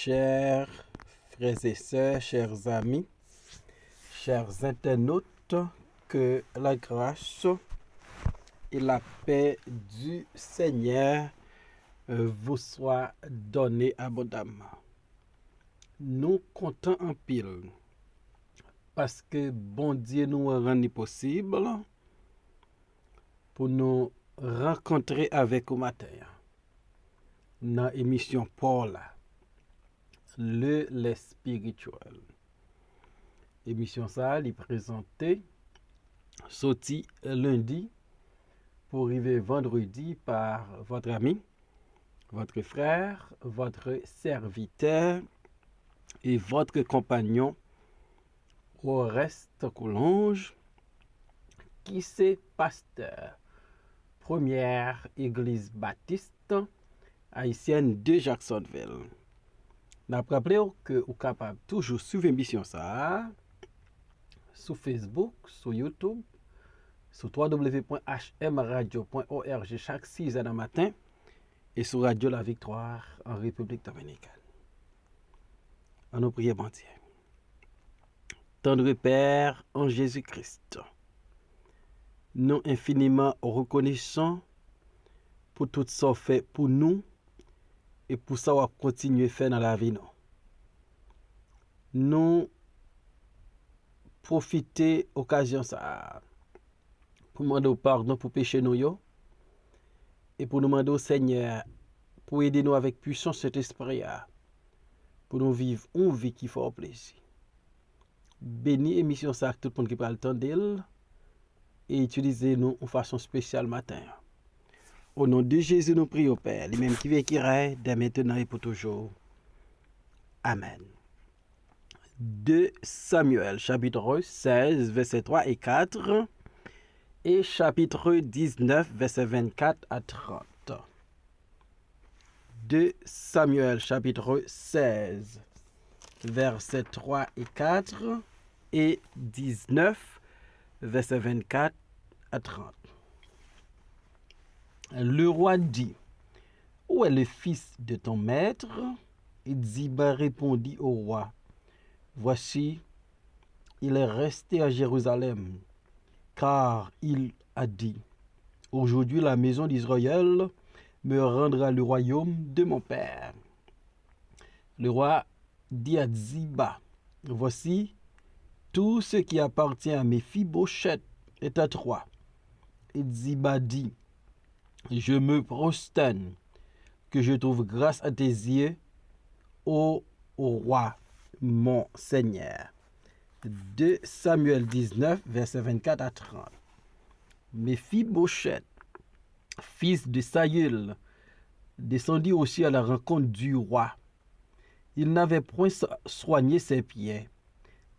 Chers frères et sœurs, chers amis, chers internautes, que la grâce et la paix du Seigneur vous soient données abondamment. Nous comptons en pile parce que bon Dieu nous a rendu possible pour nous rencontrer avec au matin dans l'émission Paul, le spirituel. Émission ça, est présentée sorti lundi pour arriver vendredi par votre ami, votre frère, votre serviteur et votre compagnon Oreste Coulonge, qui c'est pasteur, première église baptiste haïtienne de Jacksonville. N'a rappelé que vous êtes capable toujours suivre l'émission ça sur Facebook, sur YouTube, sur www.hmradio.org chaque 6 h du matin et sur Radio La Victoire en République Dominicaine. En nous prions, bon Dieu. Tendre Père en Jésus-Christ, nous infiniment reconnaissants pour tout ça fait pour nous et pour ça on va continuer à faire dans la vie. Nous profiter occasion ça pour demander pardon pour péché nous yo et pour nous demander au Seigneur pour aider nous avec puissance cet esprit pour nous vivre une vie qui fait plaisir. Bénis émission ça tout le monde qui parle temps d'elle et utilisez nous en façon spéciale matin. Au nom de Jésus nous prions Père, lui-même qui vit qui règne dès maintenant et pour toujours. Amen. 2 Samuel chapitre 16 versets 3 et 4 et chapitre 19 versets 24 à 30. 2 Samuel chapitre 16 versets 3 et 4 et 19 versets 24 à 30. Le roi dit: où est le fils de ton maître? Et Ziba répondit au roi: voici, il est resté à Jérusalem, car il a dit: aujourd'hui la maison d'Israël me rendra le royaume de mon père. Le roi dit à Ziba: voici, tout ce qui appartient à Méphibosheth est à toi. Et Ziba dit: je me prosterne, que je trouve grâce à tes yeux, ô roi, mon Seigneur. 2 Samuel 19, versets 24 à 30. Méphibosheth, fils de Saül, descendit aussi à la rencontre du roi. Il n'avait point soigné ses pieds,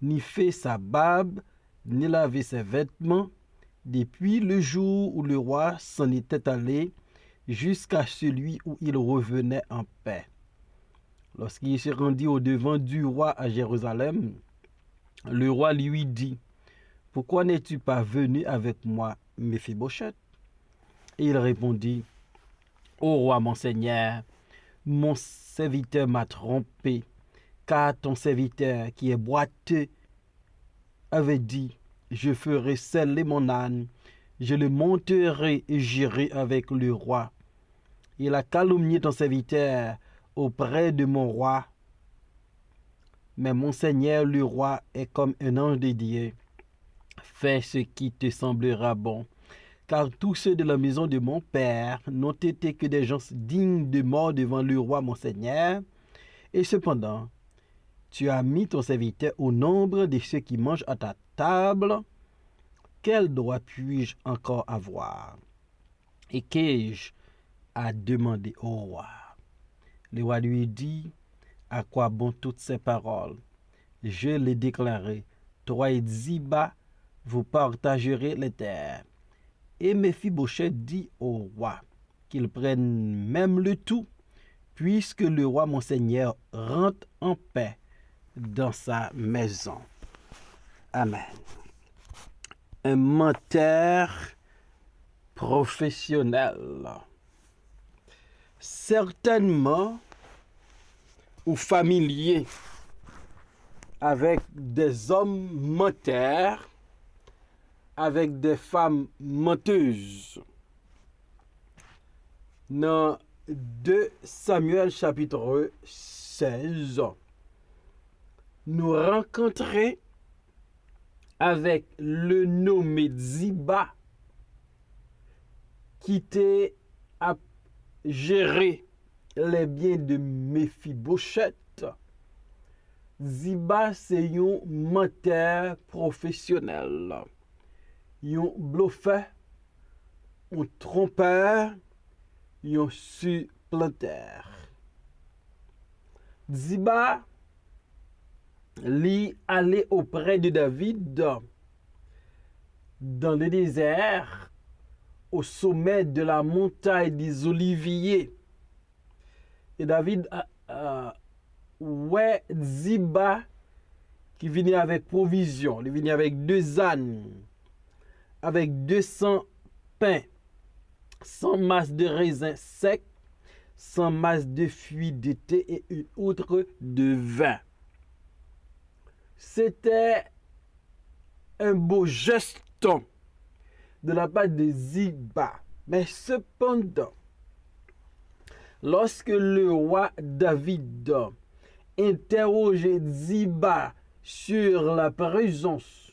ni fait sa barbe, ni lavé ses vêtements, depuis le jour où le roi s'en était allé jusqu'à celui où il revenait en paix. Lorsqu'il se rendit au-devant du roi à Jérusalem, le roi lui dit: pourquoi n'es-tu pas venu avec moi, Méphibosheth? Et il répondit: ô roi, mon Seigneur, mon serviteur m'a trompé, car ton serviteur qui est boiteux avait dit: je ferai seller mon âne, je le monterai et j'irai avec le roi. Il a calomnié ton serviteur auprès de mon roi. Mais mon Seigneur le roi est comme un ange de Dieu. Fais ce qui te semblera bon, car tous ceux de la maison de mon père n'ont été que des gens dignes de mort devant le roi mon Seigneur. Et cependant, tu as mis ton serviteur au nombre de ceux qui mangent à ta table. Quel droit puis-je encore avoir? Et qu'ai-je à demander au roi? Le roi lui dit: à quoi bon toutes ces paroles? Je les déclarai, toi et Ziba, vous partagerez les terres. Et Méphibosheth dit au roi qu'il prenne même le tout, puisque le roi mon Seigneur rentre en paix dans sa maison. Amen. Un menteur professionnel. Certainement, ou familier avec des hommes menteurs, avec des femmes menteuses. Dans 2 Samuel chapitre 16, nous rencontrons avec le nommé Ziba qui était à gérer les biens de Mephibosheth. Ziba, c'est un menteur professionnel, un bluffeur, un trompeur, un supplanteur. Ziba, lui, allait auprès de David dans le désert, au sommet de la montagne des Oliviers. Et David ouais, Ziba qui venait avec provision, il venait avec 2 ânes, avec 200 pains, 100 masses de raisins secs, 100 masses de fruits d'été et une outre de vin. C'était un beau geste de la part de Ziba. Mais cependant, lorsque le roi David interrogeait Ziba sur la présence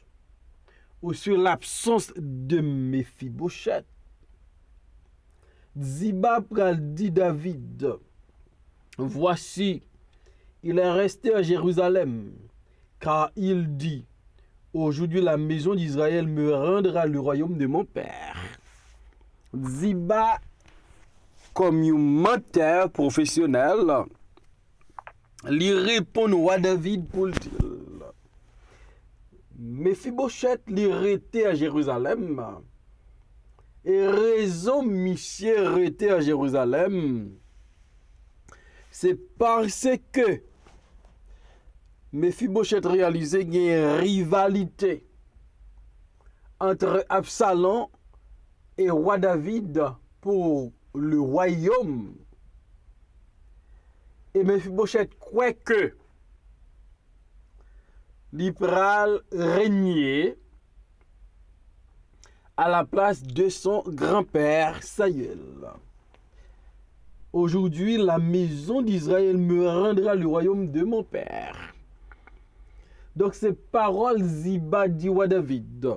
ou sur l'absence de Mephibosheth, Ziba dit David, voici, il est resté à Jérusalem, car il dit, aujourd'hui la maison d'Israël me rendra le royaume de mon père. Ziba, comme un menteur professionnel, lui répond au roi David pour le dire. Mephibosheth lui était à Jérusalem. Et raison monsieur était à Jérusalem, c'est parce que Mephibosheth réalisait qu'il y a une rivalité entre Absalom et roi David pour le royaume. Et Mephibosheth croit que il pral régner à la place de son grand-père Saül. Aujourd'hui, la maison d'Israël me rendra le royaume de mon père. Donc, ces paroles Ziba dit à David.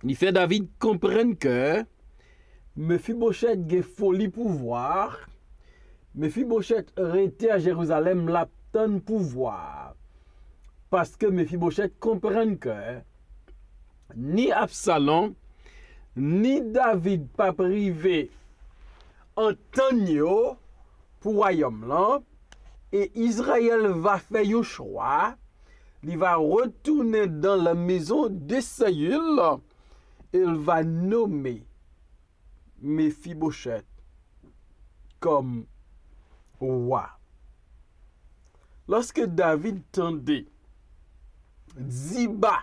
Il fait David comprendre que Mephibosheth a folie pouvoir. Mephibosheth était à Jérusalem l'abton pouvoir. Parce que Mephibosheth comprend que ni Absalom, ni David pas privé en temps pour royaume là, et Israël va faire un choix, il va retourner dans la maison de Saül, il va nommer Mephibosheth comme roi. Lorsque David tendait Ziba,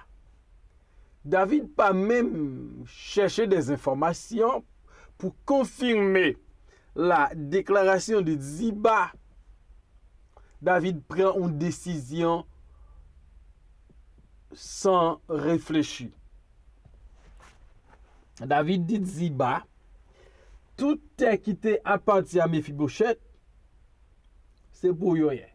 David pas même cherché des informations pour confirmer la déclaration de Ziba. David prend une décision sans réfléchir. David dit Ziba, tout est qui te appartient à Mephibosheth, c'est pour rien.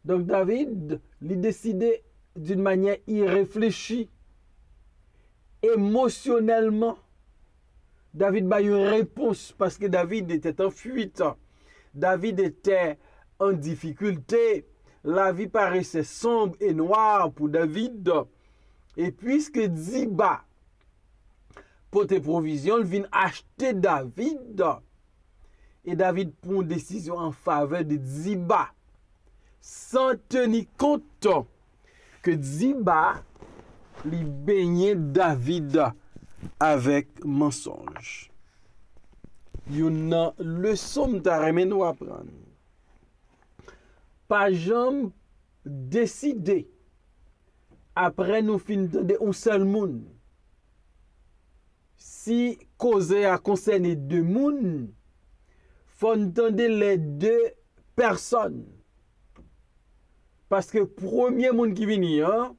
Donc David, il décidé d'une manière irréfléchie, émotionnellement. David a eu une réponse parce que David était en fuite. David était en difficulté. La vie paraissait sombre et noire pour David. Et puisque Ziba, pour tes provisions, il vient acheter David. Et David prend une décision en faveur de Ziba, sans tenir compte que Ziba lui baignait David avec mensonge. Il y a une leçon que nous apprendre. Pas jamais décider après nous finir de un seul monde. Si cause a concerné deux monde, faut entendre les deux personnes. Parce que premier monde qui vient, hein,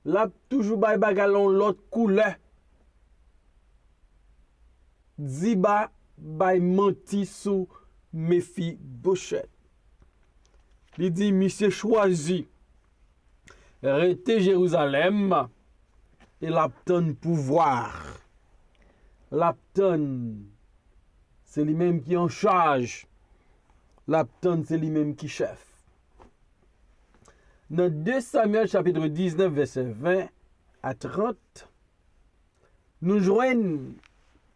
là, toujours bay bagalon l'autre couleur. Ziba bay menti sous Mephibosheth. Il dit, monsieur choisi, rester Jérusalem et l'obtenir pouvoir. L'obtenir, c'est lui-même qui est en charge. L'obtenir, c'est lui-même qui est chef. Dans 2 Samuel chapitre 19, verset 20 à 30, nous joignons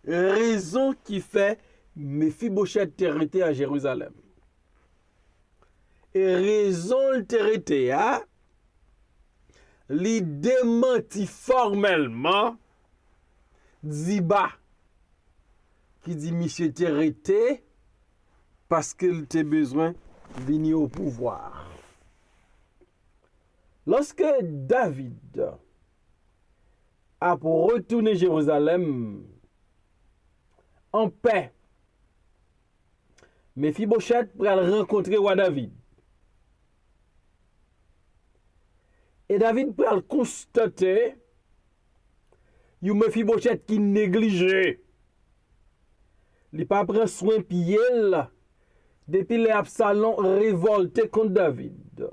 raison qui fait Mephibosheth arrêté à Jérusalem. Et raison le arrêté à li démenti formellement Ziba qui dit monsieur arrêté parce qu'il a besoin de venir au pouvoir. Lorsque David a pour retourner Jérusalem en paix, Mephibosheth pour rencontrer roi David. Et David pour constater un Mephibosheth qui négligé. Il n'a pas pris soin pied depuis les Absalom révolté contre David.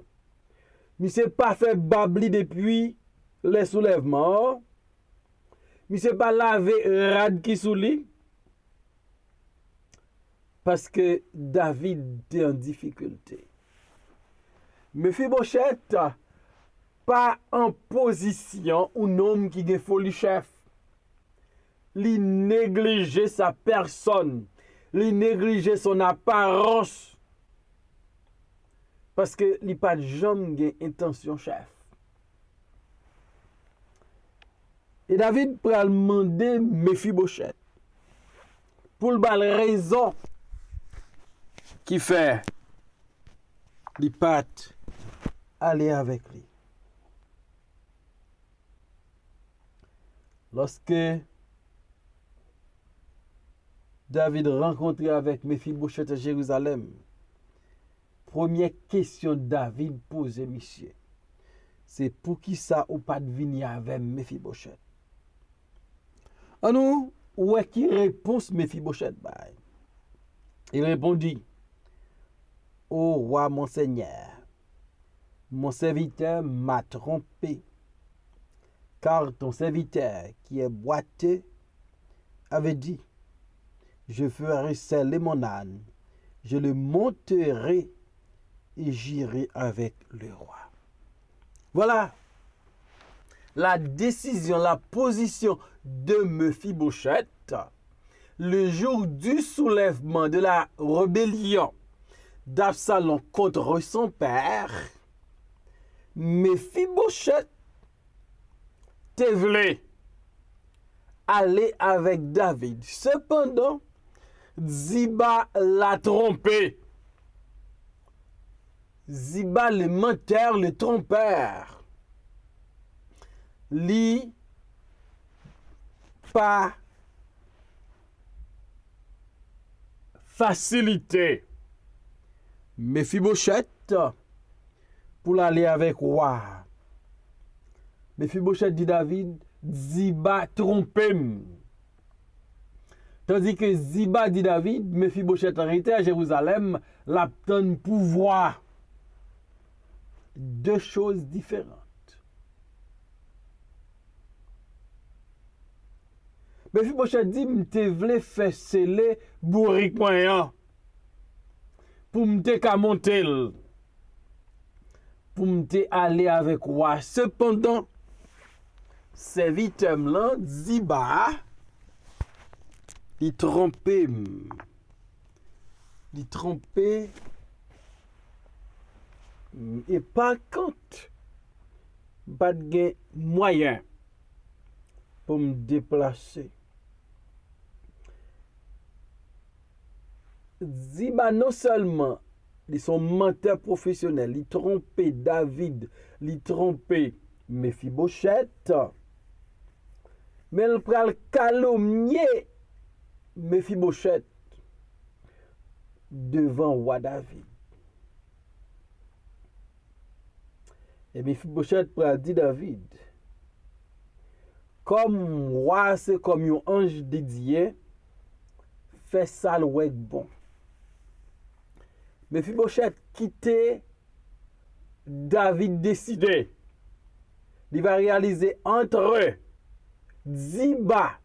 Il s'est pas fait babli depuis les soulèvements. Il s'est pas lavé rad qui sous lui. Parce que David était en difficulté. Mephibosheth pas en position un homme qui est folie chef. Il négligeait sa personne. Il négligeait son apparence. Parce que il pas de jamais intention chef. Et David pral demander Mephibosheth pour le bal raison qui fait il pas aller avec lui. Lorsque David rencontré avec Mephibosheth à Jérusalem, première question David pose, monsieur, c'est pour qui ça ou pas de venir avec Mephibosheth? En nous, où est qui réponse Mephibosheth bail? Il répondit, ô roi mon seigneur, mon serviteur m'a trompé, car ton serviteur qui est boiteux avait dit, je ferai sceller mon âne, je le monterai et j'irai avec le roi. Voilà la décision, la position de Mephibosheth le jour du soulèvement de la rébellion d'Absalom contre son père. Mephibosheth te voulait aller avec David. Cependant, Ziba l'a trompé. Ziba le menteur, le trompeur. Li pas facilité Mephibosheth pour aller avec roi. Mephibosheth dit David, Ziba trompé. Tandis que Ziba dit David, Mephibosheth arrêté à Jérusalem, l'obtient pouvoir. Deux choses différentes. Mephibosheth dit, m'te vle faire sceller bourrique moyen pour m'te ka monter, pour m'te aller avec roi. Cependant, serviteur là, Ziba, il trompé. Et par contre, pas de moyen pour me déplacer. Ziba non seulement ils sont menteurs professionnels, ils trompé David, ils trompé Mephibosheth, mais ils pral calomnier Mephibosheth devant roi David. Et Mephibosheth pral dit David, comme roi c'est comme un ange dédié, fait ça le bon. Mephibosheth quitté, David décidé. Il va réaliser entre eux Ziba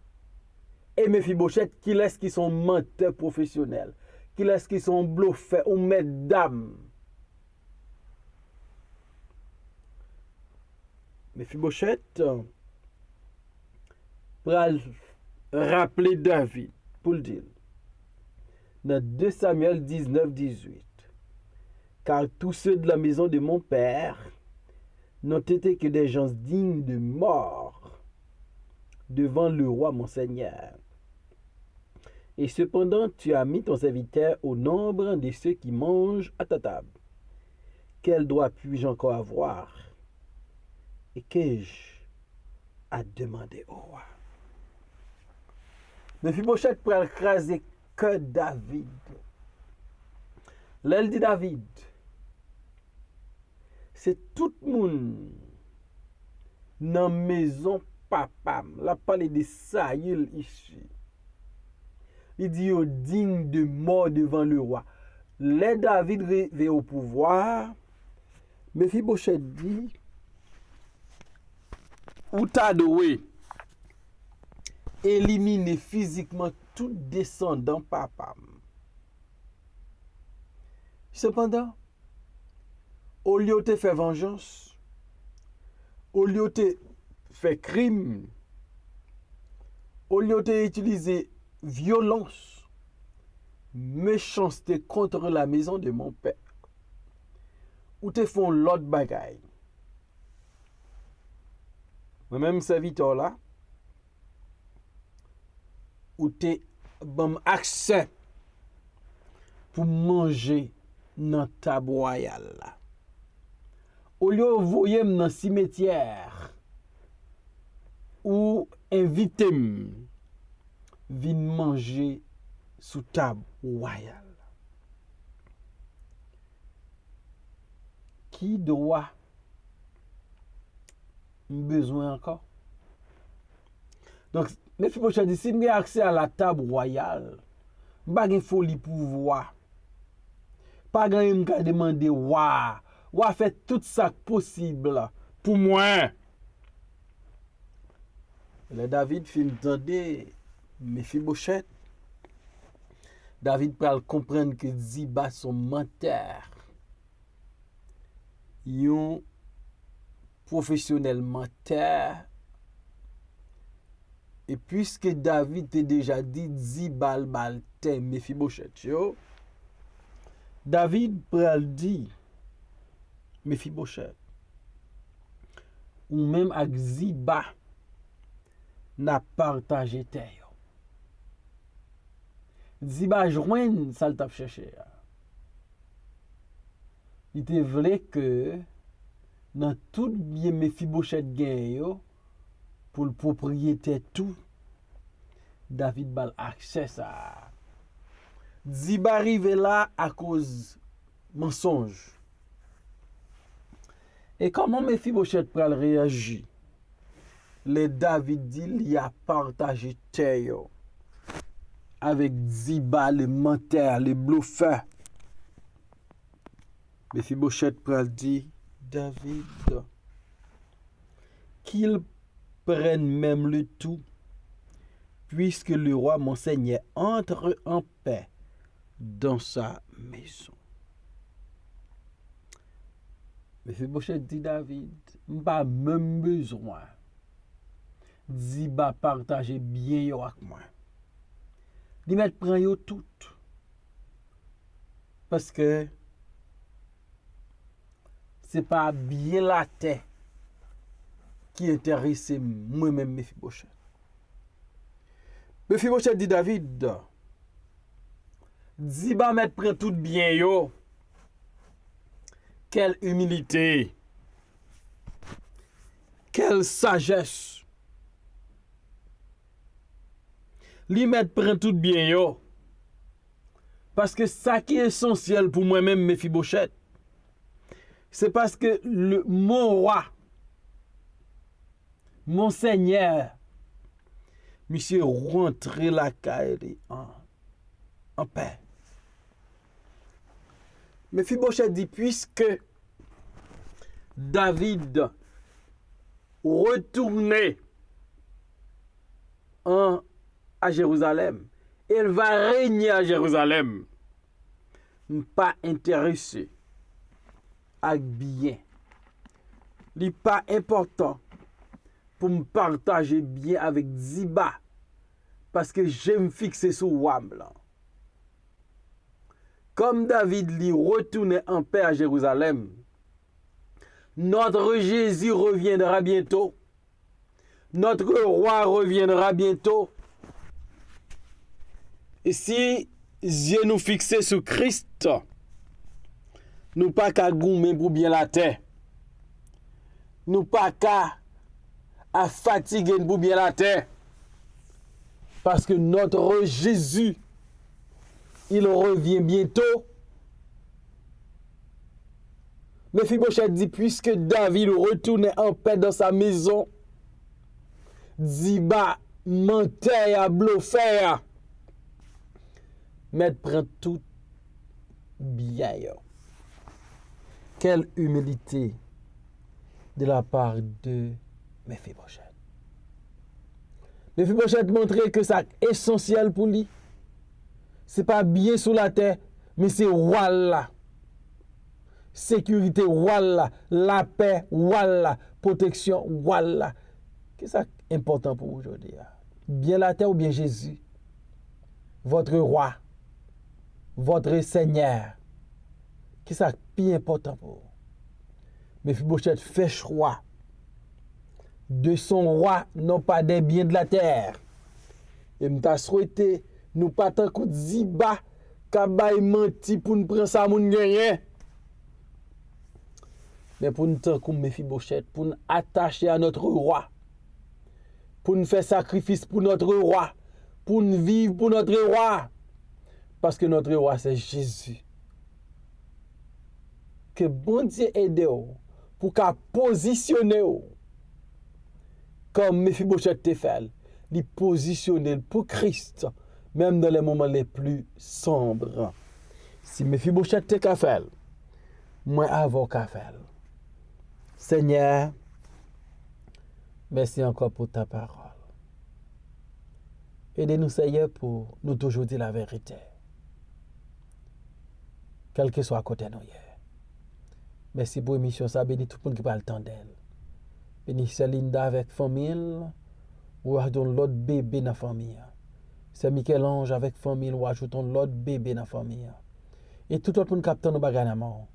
et Mephibosheth qui laisse qui sont menteurs professionnels, qui laisse qui sont bluffeurs ou mesdames. Mephibosheth pour rappeler David pour le dire. Dans 2 Samuel 19-18. Car tous ceux de la maison de mon père n'ont été que des gens dignes de mort devant le roi mon Seigneur. Et cependant, tu as mis ton serviteur au nombre de ceux qui mangent à ta table. Quel droit puis-je encore avoir? Et qu'ai-je à demander au roi? Mephibosheth pour écraser que David. L'elle dit David, c'est tout le monde dans la maison papa. La parle de Saül ici. Il dit au digne de mort devant le roi. Les David revient au pouvoir. Mephibosheth dit, ou t'as doué, éliminer physiquement tout descendant papa. Cependant, au lieu de faire vengeance, au lieu de faire crime, au lieu d'utiliser violence, méchanceté contre la maison de mon père, ou te font l'autre bagaille. Moi-même, serviteur là, ou te bon accès pour manger dans ta royale là. Au lieu de voyer dans le cimetière ou inviter vin manger sous table royale. Qui doit besoin encore? Donc, Mephibosheth dit, si j'ai accès à la table royale, pas de folie pour voir. Pas de me demander, waouh, fait tout ça possible pour moi. Le David fin entendre Mephibosheth. David pral comprendre que Ziba son menteur. Yon professionnel menteur. Et puisque David t'a déjà dit Ziba bal te Mephibosheth yo, David pral dit Mephibosheth ou même avec Ziba n'a partagé te yo. Ziba joine ça t'a cherché. Il te voulait que dans tout bien Mephibosheth gen yo pour le propriétaire tout David bal accès ça. Ziba arrivé là à cause mensonge. Et comment Mephibosheth pral réagir? Le David dit il a partagé terre avec Ziba le menteur, le bluffeur. Mephibosheth pral dit David qu'il prenne même le tout puisque le roi mon Seigneur entre en paix dans sa maison. Mephibosheth dit David, m'pas même besoin. Ziba partager bien yo avec moi. Li met prend yo tout. Parce que c'est pas bien la terre qui intéresse moi-même Mephibosheth. Mephibosheth dit David, Ziba met prend tout bien yo. Quelle humilité, quelle sagesse. Li met prend tout bien yo. Parce que ça qui est essentiel pour moi-même, Mephibosheth, c'est parce que mon roi, mon seigneur, monsieur rentré la caille en paix. Mephibosheth dit, puisque David retournait à Jérusalem, il va régner à Jérusalem. Pas intéressé avec bien. Il n'est pas important pour me partager bien avec Ziba parce que j'aime fixer sur Wam là. Comme David lui retournait en paix à Jérusalem, notre Jésus reviendra bientôt. Notre roi reviendra bientôt. Et si Dieu nous fixer sur Christ, nous pas qu'à goumer pour bien la terre. Nous pas qu'à fatiguer pour bien la terre. Parce que notre Jésus, il revient bientôt. Mephibosheth dit, puisque David retournait en paix dans sa maison, Ziba mentait à bluffé. Mais prend tout bien. Quelle humilité de la part de Mephibosheth. Mephibosheth montrait que ça est essentiel pour lui. C'est pas bien sous la terre, mais c'est voilà. Sécurité, voilà. La paix, voilà. Protection, voilà. Qu'est-ce qui est important pour vous aujourd'hui? Bien la terre ou bien Jésus? Votre roi, votre Seigneur. Qu'est-ce qui est plus important pour vous? Mephibosheth fait choix de son roi, non pas des biens de la terre. Et m'ta souhaité, nous pas tant que Ziba, kabay menti pour nous prendre ça moun gagner. Mais pour nous tant comme Mephibosheth, pour nous attacher à notre roi, pour nous faire sacrifice pour notre roi, pour nous vivre pour notre roi. Parce que notre roi, c'est Jésus. Que bon Dieu aide pour qu'à positionner comme Mephibosheth te fait, les positionner pour Christ, même dans les moments les plus sombres. Si Mephibosheth te ka fait, moi avant ka fait. Seigneur, merci encore pour ta parole. Aidez-nous, Seigneur, pour nous toujours dire la vérité. Quel que soit à côté de nous. Merci pour l'émission, ça bénit tout le monde qui parle le temps d'elle. Bénis Linda avec famille, ou ajoutons l'autre bébé dans la famille. C'est Michel-Ange avec famille, ou ajoutons l'autre bébé dans la famille. Et tout le monde qui capte nos bagages à main,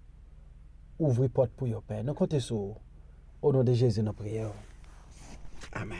ouvrez porte pour your Père. Nous comptons sur au nom de Jésus, nous prions. Amen.